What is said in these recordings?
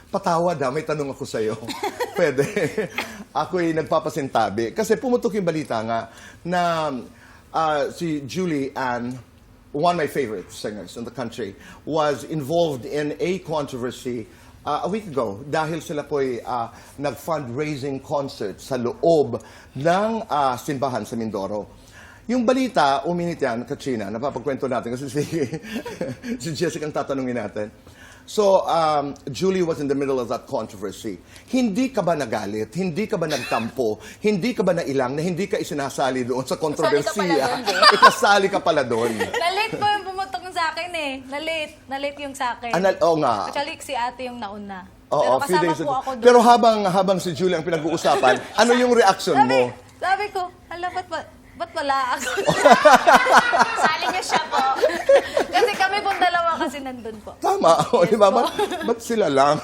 Patawad ha, may tanong ako sa'yo. Pwede. Ako'y nagpapasintabi. Kasi pumutok yung balita nga na si Julie Ann, one of my favorite singers in the country, was involved in a controversy a week ago dahil sila po'y nag-fundraising concert sa loob ng simbahan sa Mindoro. Yung balita, uminit yan, Katrina, napapagkwento natin kasi si Jessica ang tatanungin natin. So, Julie was in the middle of that controversy. Hindi ka ba nagalit? Hindi ka ba nagtampo? Hindi ka ba nailang na hindi ka isinasali doon sa kontrobersiya? Ikasali ka pala doon. Nalit po yung pumutok sa akin eh. Nalit yung sa akin. Oo nga. Actually, si ate yung nauna. Oo, Pero few kasama days po ago. ako doon. Pero habang si Julie ang pinag-uusapan, ano yung reaction mo? Sabi ko, hala, ba't wala ako? Sali niyo siya po. Kasi kami pong dalawa kasi nandun po. Tama. Di ba? Ba't sila lang?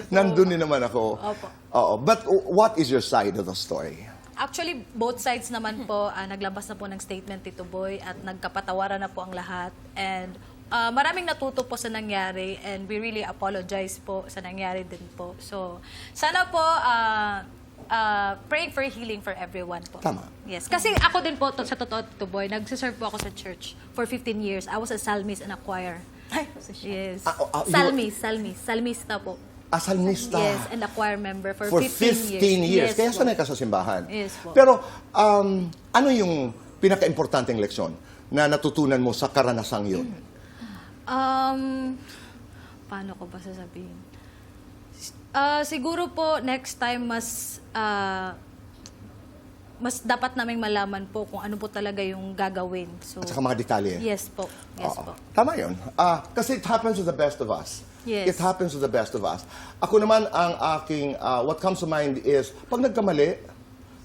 Nandun din naman ako. Opo. Oo. But what is your side of the story? Actually, both sides naman po, naglabas na po ng statement Tito Boy at nagkapatawaran na po ang lahat. And maraming natuto po sa nangyari and we really apologize po sa nangyari din po. So, sana po praying for healing for everyone po. Tama. Yes. Kasi ako din po, sa totoo, Tito Boy, nagsiserve po ako sa church for 15 years. I was a psalmist and a choir. Yes. Salmista po. Salmista. Yes, and a choir member for 15 15 years. Yes, Kaya po. sanay ka sa simbahan. Yes po. Pero, ano yung pinaka-importanteng leksyon na natutunan mo sa karanasang yun? Paano ko ba sasabihin? Siguro po, next time, mas dapat naming malaman po kung ano po talaga yung gagawin. So, At saka mga detalye. yes po. Yes Oo. po. Tama yun. Kasi it happens to the best of us. Yes. It happens to the best of us. Ako naman, ang aking, what comes to mind is, pag nagkamali,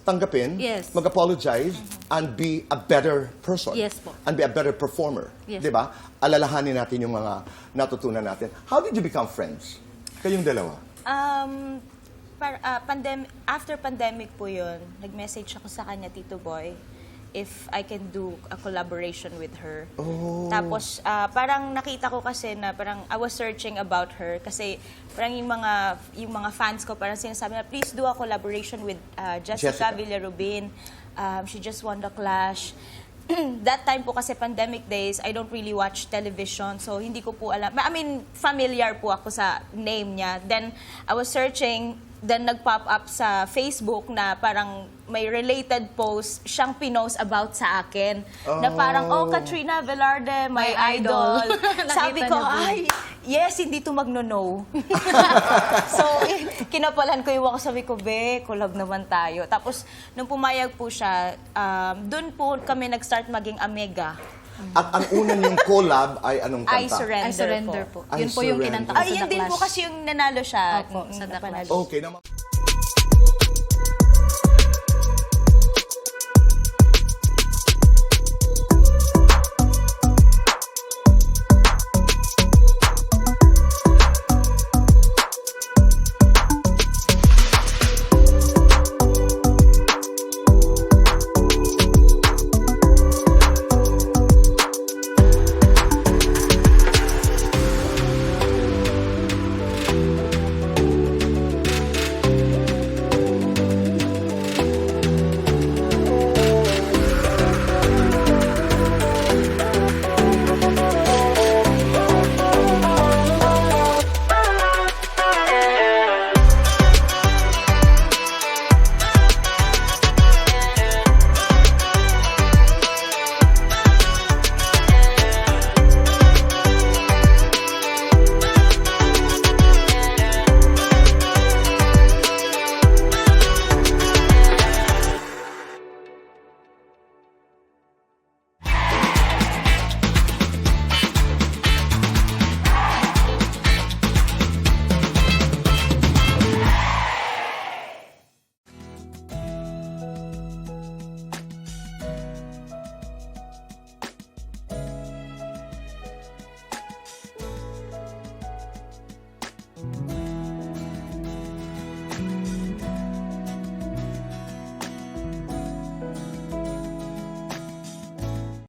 tanggapin, Yes. mag-apologize, and be a better person. Yes po. And be a better performer. Yes. Di ba? Alalahanin natin yung mga natutunan natin. How did you become friends? Kayong dalawa? After pandemic po yun, nag-message ako sa kanya, Tito Boy, if I can do a collaboration with her. Oh. Tapos, parang nakita ko kasi na parang I was searching about her kasi parang yung mga fans ko parang sinasabi na, please do a collaboration with Jessica Villarubin. She just won the Clash. That time po kasi pandemic days, I don't really watch television, so hindi ko po alam. I mean, familiar po ako sa name niya. Then, I was searching, then nag-pop up sa Facebook na parang may related post siyang pinost about sa akin. Na parang, oh, Katrina Velarde, my idol. Sabi ko, niya ay, yes, hindi to magno-no. So, kinapalan ko yung ako, sabi ko, be, collab naman tayo. Tapos, nung pumayag po siya, dun po kami nag-start maging amiga. At ang una niyong collab ay anong kanta? I Surrender, I surrender po. I Yun po yung surrender. kinanta ko Ay, sa yun The din po Clash. kasi yung nanalo siya. Opo, sa The Napanalo. Clash. Okay naman.